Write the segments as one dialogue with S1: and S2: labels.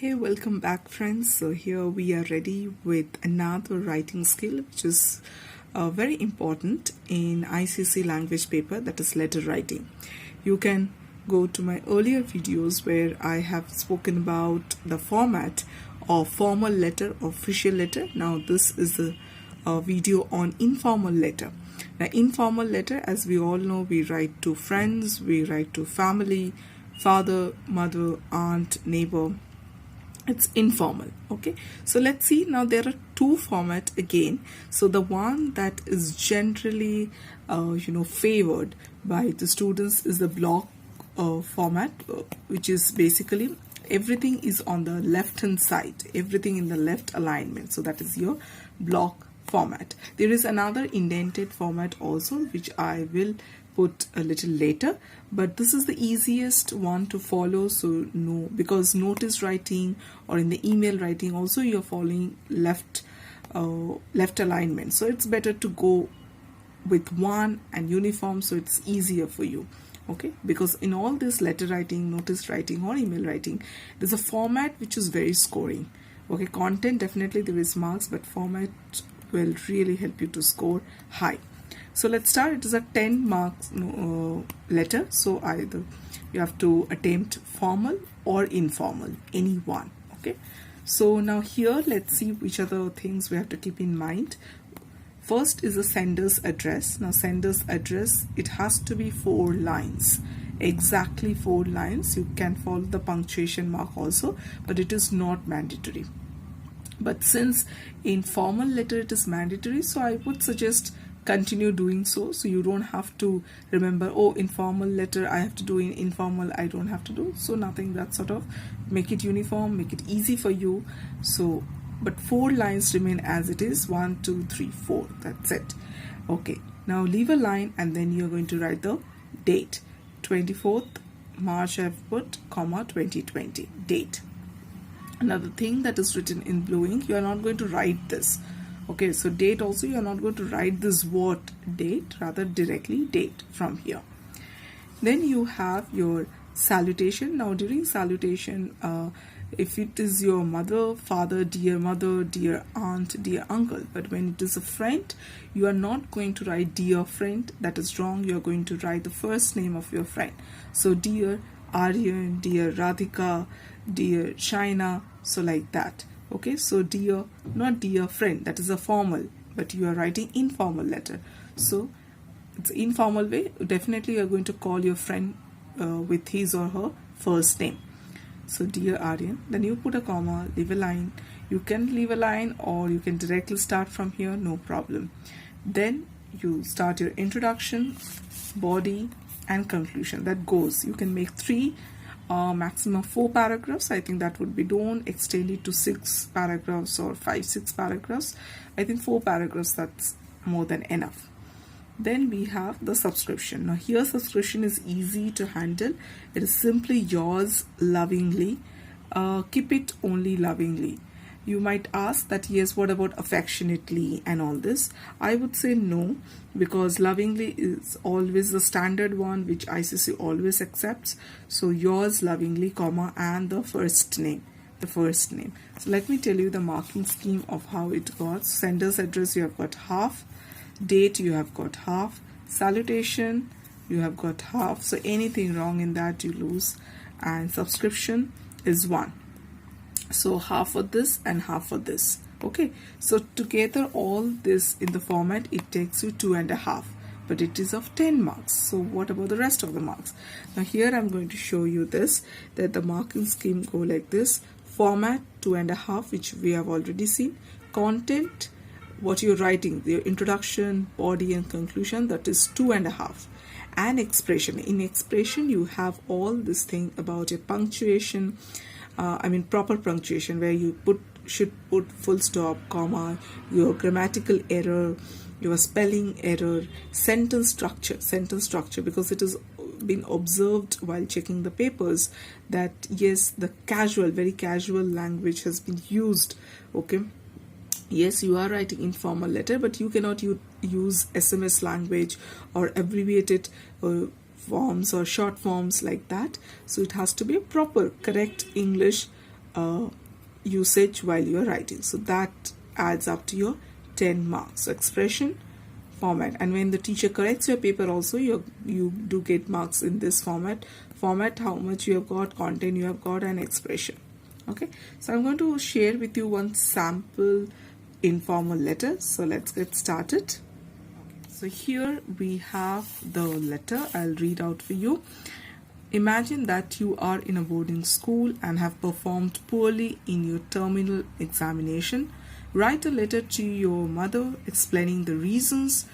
S1: Hey, welcome back, friends. So here we are ready with another writing skill, which is very important in ICSE Language Paper, that is letter writing. You can go to my earlier videos where I have spoken about the format of formal letter, official letter. Now this is a video on informal letter. Now informal letter, as we all know, we write to friends, we write to family, father, mother, aunt, neighbor. It's informal. Okay, so let's see. Now there are two formats again. So the one that is generally favored by the students is the block format, which is basically everything is on the left hand side, everything in the left alignment. So that is your block format. There is another indented format also, which I will put a little later, but this is the easiest one to follow. So no, because notice writing or in the email writing also you're following left alignment, so it's better to go with one and uniform, so it's easier for you. Okay, because in all this letter writing, notice writing or email writing, there's a format which is very scoring. Okay, content definitely there is marks, but format will really help you to score high. So let's start. It is a 10 marks letter, so either you have to attempt formal or informal, any one. Okay, so now here let's see which other things we have to keep in mind. First is the sender's address. Now sender's address, it has to be 4 lines, exactly 4 lines. You can follow the punctuation mark also, but it is not mandatory. But since in formal letter it is mandatory, so I would suggest continue doing so you don't have to remember, oh, informal letter I have to do, in informal I don't have to do. So nothing, that sort of make it uniform, make it easy for you. So but 4 lines remain as it is, 1 2 3 4, that's it. Okay, now leave a line and then you're going to write the date. 24th March I've put, comma 2020, date. Another thing that is written in blue ink, you are not going to write this. Okay, so date also, you are not going to write this word date, rather directly date from here. Then you have your salutation. Now during salutation, if it is your mother, father, dear aunt, dear uncle, but when it is a friend, you are not going to write dear friend. That is wrong. You are going to write the first name of your friend. So dear Aryan, dear Radhika, dear Shaina, so like that. Okay, so dear, not dear friend, that is a formal, but you are writing informal letter. So it's informal way. Definitely you are going to call your friend with his or her first name. So dear Aryan, then you put a comma, leave a line. You can leave a line or you can directly start from here, no problem. Then you start your introduction, body and conclusion. That goes, you can make 3 maximum 4 paragraphs. I think that would be, don't extend it to 6 paragraphs or 5-6 paragraphs. I think 4 paragraphs, that's more than enough. Then we have the subscription. Now here subscription is easy to handle. It is simply yours lovingly. Keep it only lovingly. You might ask that, yes, what about affectionately and all this? I would say no, because lovingly is always the standard one which ICSE always accepts. So yours lovingly, comma, and the first name. So let me tell you the marking scheme of how it goes. Sender's address, you have got half. Date, you have got half. Salutation, you have got half. So anything wrong in that, you lose. And subscription is 1. So half for this and half for this. Okay, so together all this in the format, it takes you 2.5, but it is of 10 marks. So what about the rest of the marks? Now here I'm going to show you this, that the marking scheme go like this. Format 2.5, which we have already seen. Content, what you're writing, the introduction, body and conclusion, that is 2.5. And expression, in expression you have all this thing about your punctuation, proper punctuation, where you should put full stop, comma, your grammatical error, your spelling error, sentence structure, because it has been observed while checking the papers that yes, the very casual language has been used. Okay, yes, you are writing informal letter, but you cannot use SMS language or abbreviated forms or short forms like that. So it has to be a proper, correct English usage while you're writing. So that adds up to your 10 marks. So expression, format, and when the teacher corrects your paper also, you do get marks in this format, how much you have got, content you have got, and expression. Okay, so I'm going to share with you one sample informal letter. So let's get started. So here we have the letter. I'll read out for you. Imagine that you are in a boarding school and have performed poorly in your terminal examination. Write a letter to your mother explaining the reasons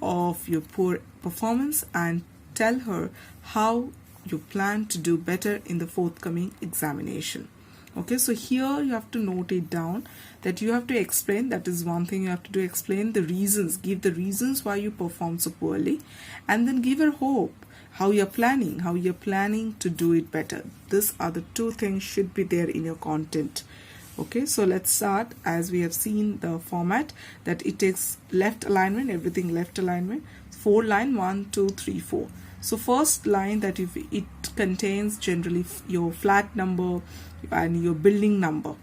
S1: of your poor performance and tell her how you plan to do better in the forthcoming examination. Okay, so here you have to note it down that you have to explain. That is one thing you have to do, explain the reasons, give the reasons why you performed so poorly, and then give her hope, how you're planning to do it better. These are the two things should be there in your content. Okay, so let's start. As we have seen the format, that it takes left alignment, everything left alignment, 4 line, 1, 2, 3, 4. So first line, that if it contains generally your flat number and your building number.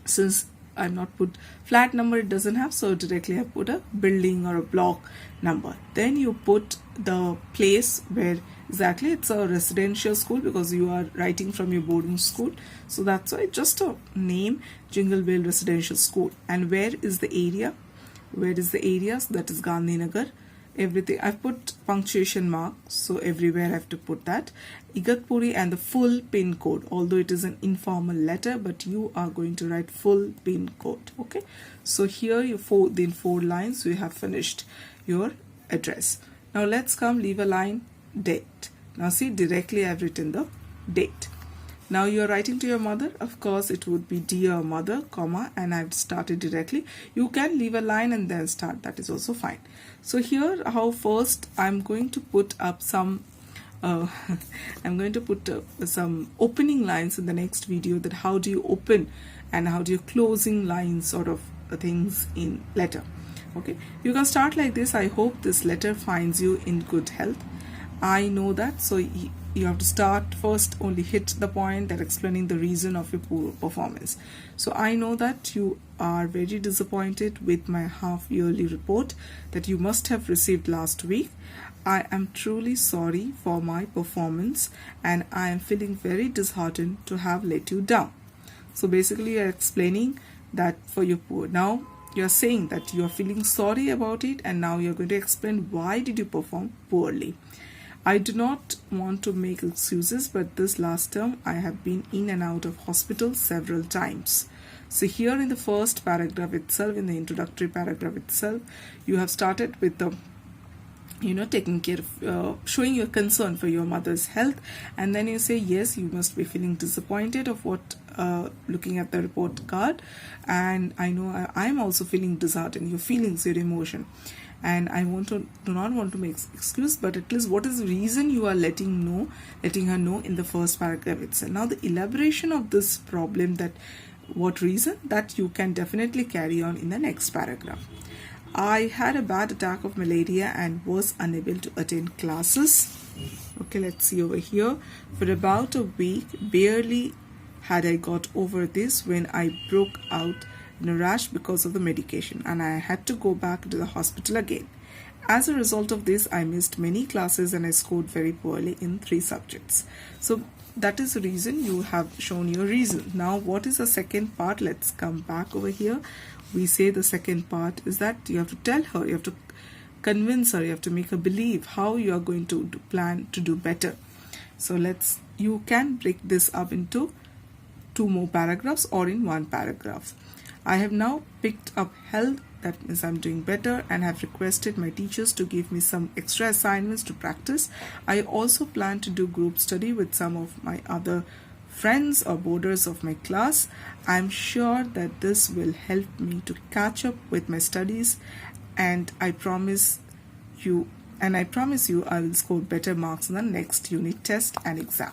S1: Since I've not put flat number, it doesn't have, so directly I put a building or a block number. Then you put the place where exactly it's a residential school, because you are writing from your boarding school, so that's why just a name, Jingle Bell Residential School. And where is the area? So that is Gandhinagar. Everything I've put punctuation mark, so everywhere I have to put that. Igatpuri and the full pin code, although it is an informal letter, but you are going to write full pin code. Okay, so here you in 4 lines you have finished your address. Now let's come, leave a line, date. Now see, directly I've written the date. Now you are writing to your mother, of course it would be dear mother, comma, and I've started directly. You can leave a line and then start, that is also fine. So here how first I'm going to put up some some opening lines in the next video, that how do you open and how do you closing lines sort of things in letter. Okay, you can start like this. I hope this letter finds you in good health. I know that, so you have to start first, only hit the point that explaining the reason of your poor performance. So I know that you are very disappointed with my half-yearly report that you must have received last week. I am truly sorry for my performance and I am feeling very disheartened to have let you down. So basically you are explaining that for your poor. Now you are saying that you are feeling sorry about it, and now you are going to explain why did you perform poorly. I do not want to make excuses, but this last term I have been in and out of hospital several times. So here in the first paragraph itself, in the introductory paragraph itself, you have started with the taking care of, showing your concern for your mother's health, and then you say yes, you must be feeling disappointed of what looking at the report card, and I know I'm also feeling disheartened, your feelings, your emotion. And I do not want to make excuse, but at least what is the reason you are letting her know in the first paragraph itself. Now the elaboration of this problem, that what reason, that you can definitely carry on in the next paragraph. I had a bad attack of malaria and was unable to attend classes. Okay, let's see over here. For about a week, barely had I got over this when I broke out in a rash because of the medication, and I had to go back to the hospital again. As a result of this, I missed many classes and I scored very poorly in 3 subjects. So that is the reason. You have shown your reason. Now what is the second part? Let's come back over here. We say the second part is that you have to tell her, you have to convince her, you have to make her believe how you are going to plan to do better. So you can break this up into 2 more paragraphs or in 1 paragraph. I have now picked up health, that means I'm doing better, and have requested my teachers to give me some extra assignments to practice. I also plan to do group study with some of my other friends or boarders of my class. I'm sure that this will help me to catch up with my studies, and I promise you I will score better marks in the next unit test and exam.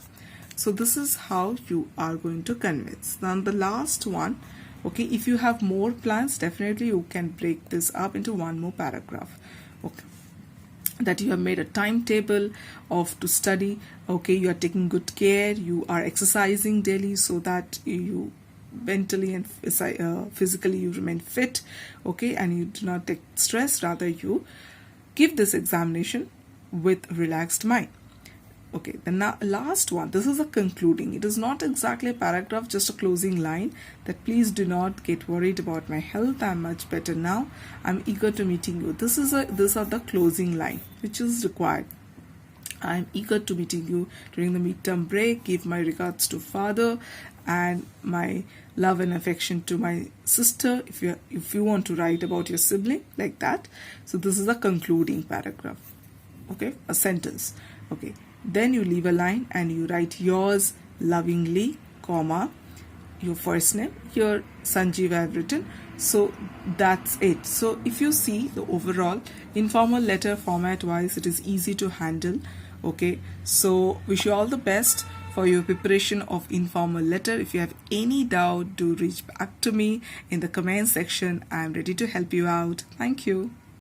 S1: So this is how you are going to convince. Now the last one, okay, if you have more plans, definitely you can break this up into 1 more paragraph. Okay, that you have made a timetable of to study. Okay, you are taking good care, you are exercising daily so that you mentally and physically you remain fit. Okay, and you do not take stress, rather you give this examination with relaxed mind. Okay, the last one, this is a concluding. It is not exactly a paragraph, just a closing line that please do not get worried about my health. I'm much better now. I'm eager to meeting you. These are the closing line which is required. I'm eager to meeting you during the midterm break. Give my regards to father and my love and affection to my sister. If you want to write about your sibling like that. So this is a concluding paragraph. Okay, a sentence. Okay. Then you leave a line and you write yours lovingly, comma, your first name. Here Sanjeev I have written. So that's it. So if you see the overall informal letter format wise, it is easy to handle. Okay, so wish you all the best for your preparation of informal letter. If you have any doubt, do reach back to me in the comment section. I am ready to help you out. Thank you.